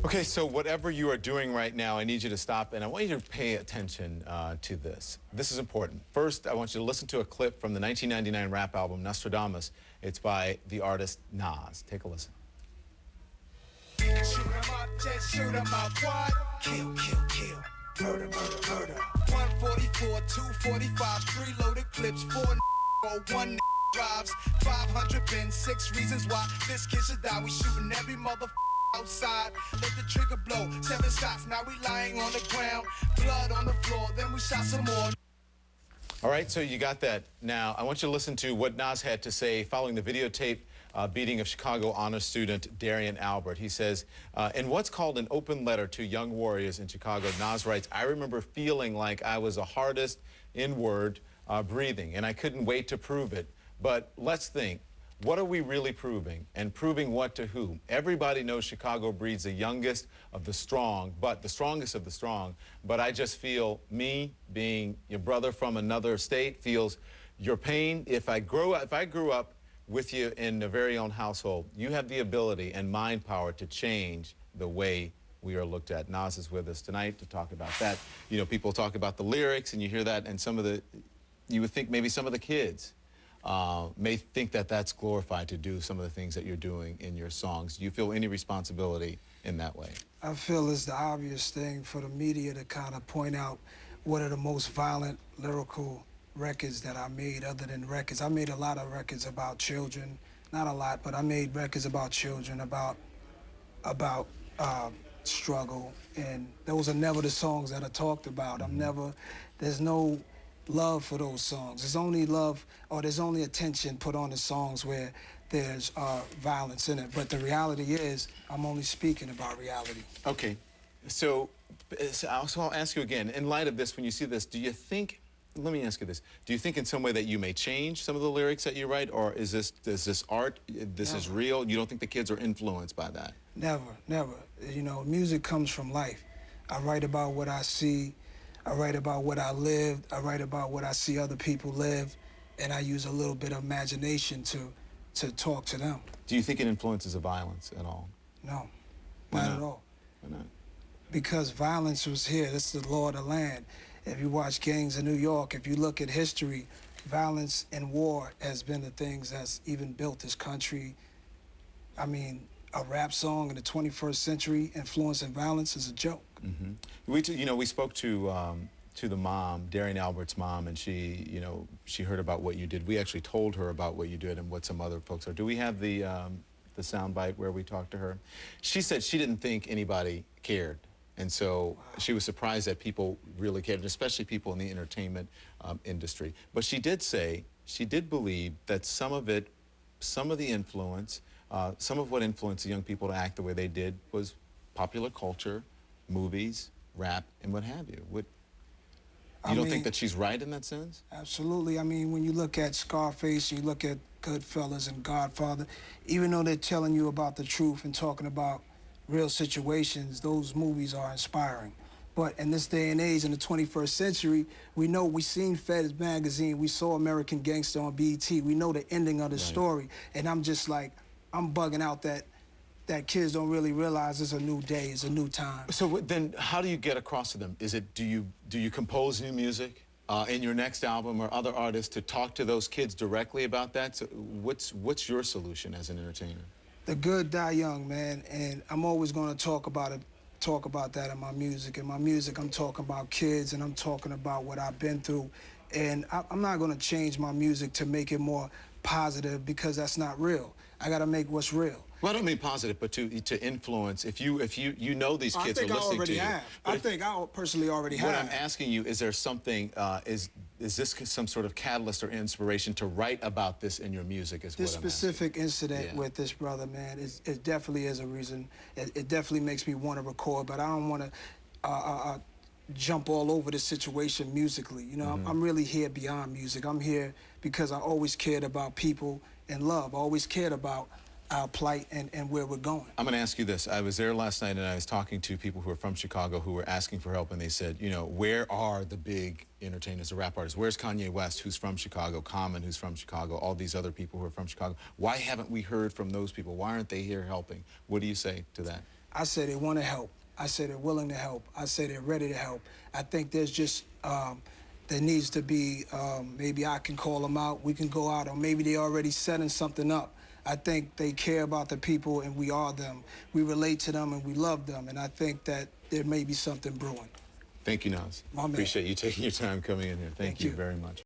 Okay, so whatever you are doing right now, I need you to stop, and I want you to pay attention to this. This is important. First, I want you to listen to a clip from the 1999 rap album, Nostradamus. It's by the artist NAS. Take a listen. Shoot 'em up, just shoot 'em up, what? Kill, kill, kill. Murder, murder, murder. 144, 245, 3 loaded clips, 4 roll, 1 drives, 500 bins, 6 reasons why this kid should die. We shooting every mother outside, let the trigger blow, 7 shots, now we lying on the ground, blood on the floor, then we shot some more. All right, so you got that. Now, I want you to listen to what Nas had to say following the videotape beating of Chicago honor student Darian Albert. He says, in what's called an open letter to young warriors in Chicago, Nas writes, "I remember feeling like I was the hardest inward breathing, and I couldn't wait to prove it. But let's think, what are we really proving? And proving what to whom? Everybody knows Chicago breeds the youngest of the strong, but the strongest of the strong. But I just feel me, being your brother from another state, feels your pain. If I grew up with you in a very own household, you have the ability and mind power to change the way we are looked at." Nas is with us tonight to talk about that. You know, people talk about the lyrics, and you hear that, and you would think maybe some of the kids may think that that's glorified to do some of the things that you're doing in your songs. Do you feel any responsibility in that way? I feel it's the obvious thing for the media to kind of point out what are the most violent lyrical records that I made other than records. I made a lot of records about children, not a lot, but I made records about children, about struggle, and those are never the songs that I talked about. There's no love for those songs. There's only love, or there's only attention put on the songs where there's violence in it. But the reality is, I'm only speaking about reality. Okay, so I'll ask you again, in light of this, when you see this, do you think, let me ask you this, do you think in some way that you may change some of the lyrics that you write, or is this art, this is real? You don't think the kids are influenced by that? Never, never. You know, music comes from life. I write about what I see, I write about what I lived, I write about what I see other people live, and I use a little bit of imagination to talk to them. Do you think it influences the violence at all? No, not at all. Why not? Because violence was here. This is the law of the land. If you watch Gangs of New York, if you look at history, violence and war has been the things that's even built this country. I mean, a rap song in the 21st century influencing violence is a joke. Mm-hmm. We spoke to the mom, Darian Albert's mom, and she heard about what you did. We actually told her about what you did and what some other folks are. Do we have the soundbite where we talked to her? She said she didn't think anybody cared. And so she was surprised that people really cared, and especially people in the entertainment industry. But she did say, she did believe that some of the influence, some of what influenced the young people to act the way they did was popular culture, movies, rap, and what have you. You don't think that she's right in that sense? Absolutely. I mean, when you look at Scarface, you look at Goodfellas and Godfather, even though they're telling you about the truth and talking about real situations, those movies are inspiring. But in this day and age, in the 21st century, we seen Feds magazine, we saw American Gangster on BET, we know the ending of the story, and I'm just like, I'm bugging out that kids don't really realize it's a new day, it's a new time. So then how do you get across to them? Is it, do you compose new music in your next album or other artists to talk to those kids directly about that? So what's your solution as an entertainer? The good die young, man, and I'm always going to talk about that in my music. In my music, I'm talking about kids, and I'm talking about what I've been through. And I'm not going to change my music to make it more positive, because that's not real. I got to make what's real. Well, I don't mean positive, but to influence. If you know these kids are listening to you. I think I personally already have. What I'm asking you, is there something, is this some sort of catalyst or inspiration to write about this in your music? Is this specific incident with this brother, man, it definitely is a reason. It definitely makes me want to record, but I don't want to jump all over the situation musically. You know, I'm really here beyond music. I'm here because I always cared about people and love. I always cared about our plight and where we're going. I'm going to ask you this. I was there last night, and I was talking to people who are from Chicago who were asking for help, and they said, you know, where are the big entertainers, the rap artists? Where's Kanye West, who's from Chicago, Common, who's from Chicago, all these other people who are from Chicago? Why haven't we heard from those people? Why aren't they here helping? What do you say to that? I say they want to help. I say they're willing to help. I say they're ready to help. I think there's just, there needs to be, maybe I can call them out, we can go out, or maybe they're already setting something up. I think they care about the people, and we are them. We relate to them, and we love them, and I think that there may be something brewing. Thank you, Nas. My man. Appreciate you taking your time coming in here. Thank you very much.